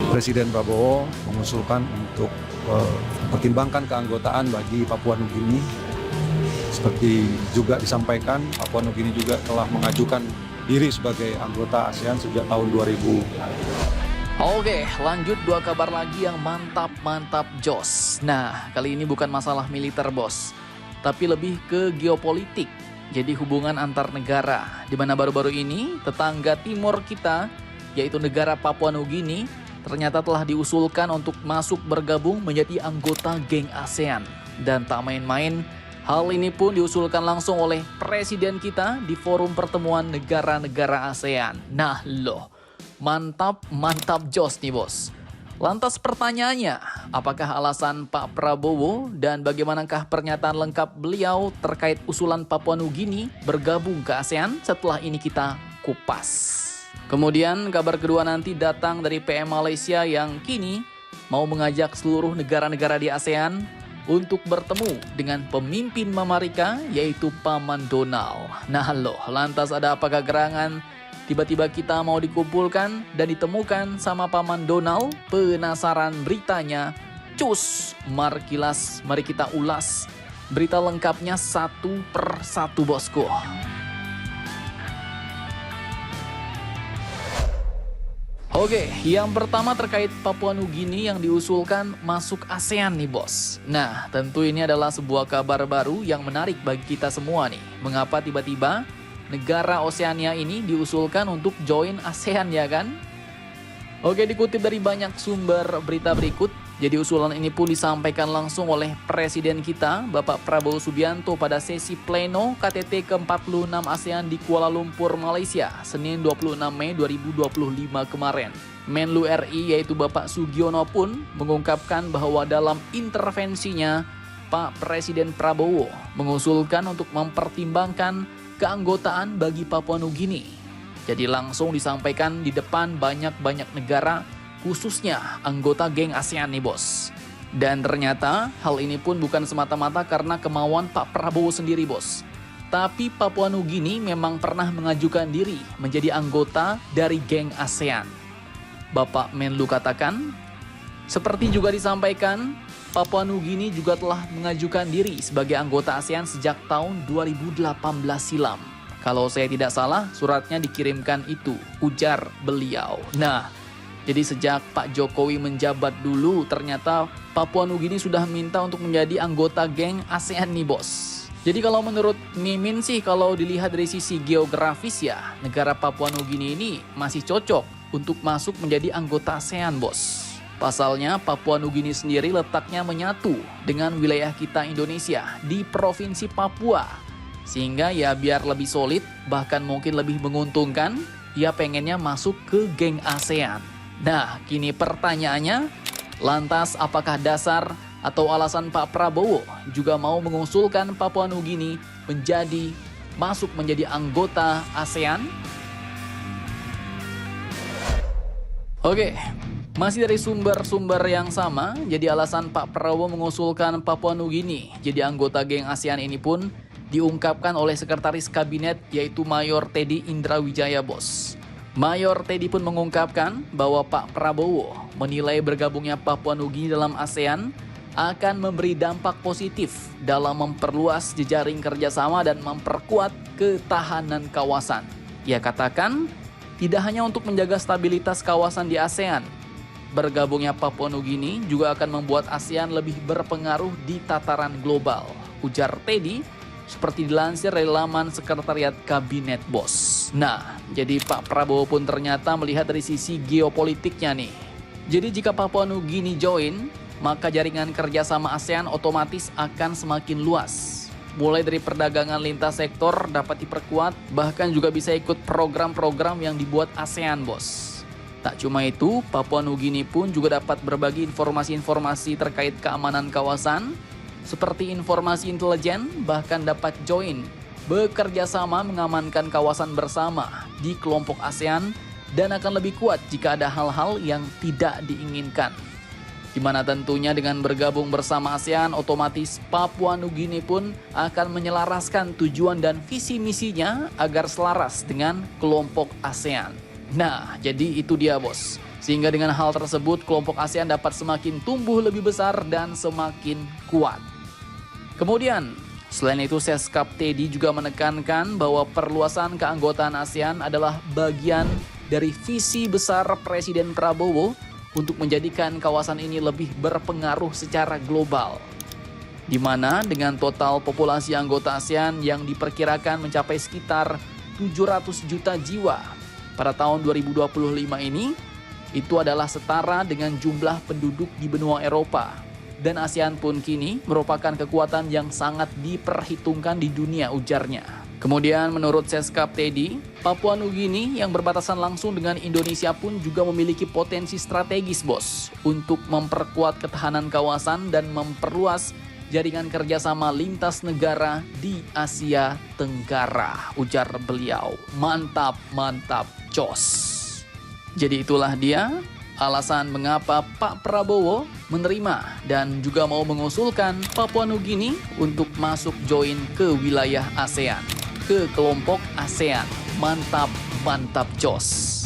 Presiden Prabowo mengusulkan untuk pertimbangkan keanggotaan bagi Papua Nugini. Seperti juga disampaikan, Papua Nugini juga telah mengajukan diri sebagai anggota ASEAN sejak tahun 2000. Oke, lanjut dua kabar lagi yang mantap jos. Nah, kali ini bukan masalah militer bos, tapi lebih ke geopolitik. Jadi hubungan antar negara, di mana baru-baru ini tetangga timur kita, yaitu negara Papua Nugini, ternyata telah diusulkan untuk masuk bergabung menjadi anggota geng ASEAN. Dan tak main-main, hal ini pun diusulkan langsung oleh presiden kita di forum pertemuan negara-negara ASEAN. Nah loh, mantap jos nih bos. Lantas pertanyaannya, apakah alasan Pak Prabowo dan bagaimanakah pernyataan lengkap beliau terkait usulan Papua Nugini bergabung ke ASEAN? Setelah ini kita kupas. Kemudian kabar kedua nanti datang dari PM Malaysia yang kini mau mengajak seluruh negara-negara di ASEAN untuk bertemu dengan pemimpin Mamarika yaitu Paman Donald. Nah loh, lantas ada apakah gerangan? Tiba-tiba kita mau dikumpulkan dan ditemukan sama Paman Donald. Penasaran beritanya? Cus, mari kita ulas berita lengkapnya satu per satu bosku. Oke, yang pertama terkait Papua Nugini yang diusulkan masuk ASEAN nih bos. Nah, tentu ini adalah sebuah kabar baru yang menarik bagi kita semua nih. Mengapa tiba-tiba negara Oseania ini diusulkan untuk join ASEAN ya kan? Oke, dikutip dari banyak sumber berita berikut. Jadi usulan ini pun disampaikan langsung oleh Presiden kita, Bapak Prabowo Subianto pada sesi pleno KTT ke-46 ASEAN di Kuala Lumpur, Malaysia, Senin 26 Mei 2025 kemarin. Menlu RI yaitu Bapak Sugiono pun mengungkapkan bahwa dalam intervensinya, Pak Presiden Prabowo mengusulkan untuk mempertimbangkan keanggotaan bagi Papua Nugini. Jadi langsung disampaikan di depan banyak negara, khususnya anggota geng ASEAN nih bos. Dan ternyata hal ini pun bukan semata-mata karena kemauan Pak Prabowo sendiri bos. Tapi Papua Nugini memang pernah mengajukan diri menjadi anggota dari geng ASEAN. Bapak Menlu katakan, seperti juga disampaikan, Papua Nugini juga telah mengajukan diri sebagai anggota ASEAN sejak tahun 2018 silam. Kalau saya tidak salah, suratnya dikirimkan itu, ujar beliau. Nah, jadi sejak Pak Jokowi menjabat dulu, ternyata Papua Nugini sudah minta untuk menjadi anggota geng ASEAN nih bos. Jadi kalau menurut Mimin sih, kalau dilihat dari sisi geografis ya, negara Papua Nugini ini masih cocok untuk masuk menjadi anggota ASEAN bos. Pasalnya Papua Nugini sendiri letaknya menyatu dengan wilayah kita Indonesia di Provinsi Papua. Sehingga ya biar lebih solid, bahkan mungkin lebih menguntungkan, ya pengennya masuk ke geng ASEAN. Nah, kini pertanyaannya, lantas apakah dasar atau alasan Pak Prabowo juga mau mengusulkan Papua Nugini masuk menjadi anggota ASEAN? Oke, masih dari sumber-sumber yang sama, jadi alasan Pak Prabowo mengusulkan Papua Nugini jadi anggota geng ASEAN ini pun diungkapkan oleh Sekretaris Kabinet yaitu Mayor Teddy Indrawijaya bos. Mayor Teddy pun mengungkapkan bahwa Pak Prabowo menilai bergabungnya Papua Nugini dalam ASEAN akan memberi dampak positif dalam memperluas jejaring kerjasama dan memperkuat ketahanan kawasan. Ia katakan, tidak hanya untuk menjaga stabilitas kawasan di ASEAN, bergabungnya Papua Nugini juga akan membuat ASEAN lebih berpengaruh di tataran global, ujar Teddy, seperti dilansir dari laman Sekretariat Kabinet bos. Nah, jadi Pak Prabowo pun ternyata melihat dari sisi geopolitiknya nih. Jadi jika Papua Nugini join, maka jaringan kerjasama ASEAN otomatis akan semakin luas. Mulai dari perdagangan lintas sektor dapat diperkuat, bahkan juga bisa ikut program-program yang dibuat ASEAN bos. Tak cuma itu, Papua Nugini pun juga dapat berbagi informasi-informasi terkait keamanan kawasan, seperti informasi intelijen, bahkan dapat join bekerja sama mengamankan kawasan bersama di kelompok ASEAN dan akan lebih kuat jika ada hal-hal yang tidak diinginkan. Di mana tentunya dengan bergabung bersama ASEAN, otomatis Papua Nugini pun akan menyelaraskan tujuan dan visi misinya agar selaras dengan kelompok ASEAN. Nah, jadi itu dia bos. Sehingga dengan hal tersebut, kelompok ASEAN dapat semakin tumbuh lebih besar dan semakin kuat. Kemudian, selain itu Seskap Teddy juga menekankan bahwa perluasan keanggotaan ASEAN adalah bagian dari visi besar Presiden Prabowo untuk menjadikan kawasan ini lebih berpengaruh secara global. Di mana dengan total populasi anggota ASEAN yang diperkirakan mencapai sekitar 700 juta jiwa pada tahun 2025 ini, itu adalah setara dengan jumlah penduduk di benua Eropa. Dan ASEAN pun kini merupakan kekuatan yang sangat diperhitungkan di dunia, ujarnya. Kemudian menurut Seskap Teddy, Papua Nugini yang berbatasan langsung dengan Indonesia pun juga memiliki potensi strategis bos untuk memperkuat ketahanan kawasan dan memperluas jaringan kerjasama lintas negara di Asia Tenggara, ujar beliau. Mantap, mantap, jos. Jadi itulah dia alasan mengapa Pak Prabowo menerima dan juga mau mengusulkan Papua Nugini untuk masuk join ke wilayah ASEAN, ke kelompok ASEAN. Mantap, mantap, jos.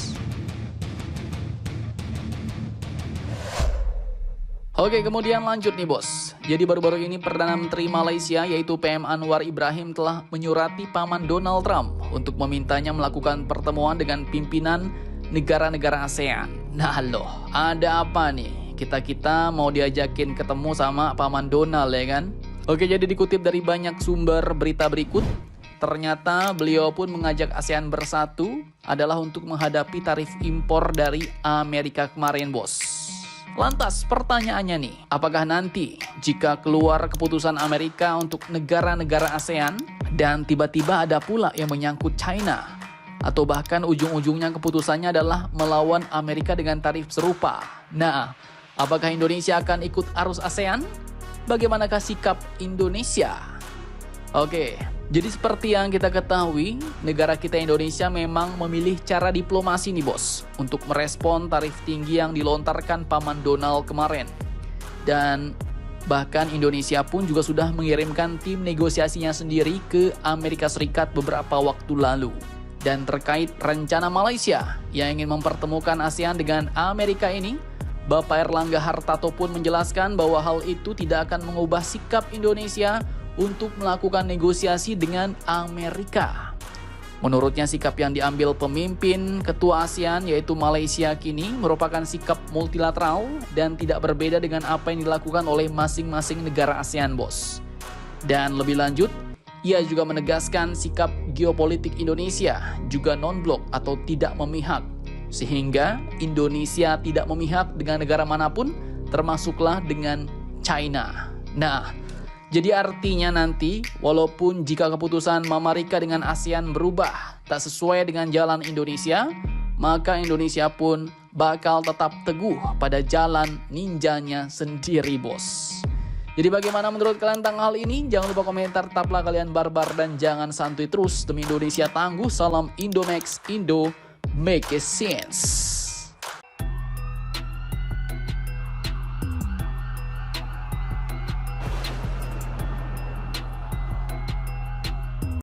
Oke, kemudian lanjut nih bos. Jadi baru-baru ini Perdana Menteri Malaysia yaitu PM Anwar Ibrahim telah menyurati paman Donald Trump untuk memintanya melakukan pertemuan dengan pimpinan negara-negara ASEAN. Nah loh, ada apa nih? Kita mau diajakin ketemu sama paman Donald ya kan? Oke, jadi dikutip dari banyak sumber berita berikut, ternyata beliau pun mengajak ASEAN bersatu adalah untuk menghadapi tarif impor dari Amerika kemarin bos. Lantas pertanyaannya nih, apakah nanti jika keluar keputusan Amerika untuk negara-negara ASEAN dan tiba-tiba ada pula yang menyangkut China, atau bahkan ujung-ujungnya keputusannya adalah melawan Amerika dengan tarif serupa. Nah, apakah Indonesia akan ikut arus ASEAN? Bagaimanakah sikap Indonesia? Oke, jadi seperti yang kita ketahui, negara kita Indonesia memang memilih cara diplomasi nih bos untuk merespon tarif tinggi yang dilontarkan paman Donald kemarin. Dan bahkan Indonesia pun juga sudah mengirimkan tim negosiasinya sendiri ke Amerika Serikat beberapa waktu lalu. Dan terkait rencana Malaysia yang ingin mempertemukan ASEAN dengan Amerika ini, Bapak Erlangga Hartarto pun menjelaskan bahwa hal itu tidak akan mengubah sikap Indonesia untuk melakukan negosiasi dengan Amerika. Menurutnya sikap yang diambil pemimpin ketua ASEAN yaitu Malaysia kini merupakan sikap multilateral dan tidak berbeda dengan apa yang dilakukan oleh masing-masing negara ASEAN bos. Dan lebih lanjut, ia juga menegaskan sikap geopolitik Indonesia juga non-blok atau tidak memihak. Sehingga Indonesia tidak memihak dengan negara manapun termasuklah dengan China. Nah, jadi artinya nanti, walaupun jika keputusan Mama Rika dengan ASEAN berubah tak sesuai dengan jalan Indonesia, maka Indonesia pun bakal tetap teguh pada jalan ninjanya sendiri bos. Jadi bagaimana menurut kalian tentang hal ini? Jangan lupa komentar, tetaplah kalian barbar dan jangan santuy terus. Demi Indonesia tangguh, salam Indomax, Indo make a sense.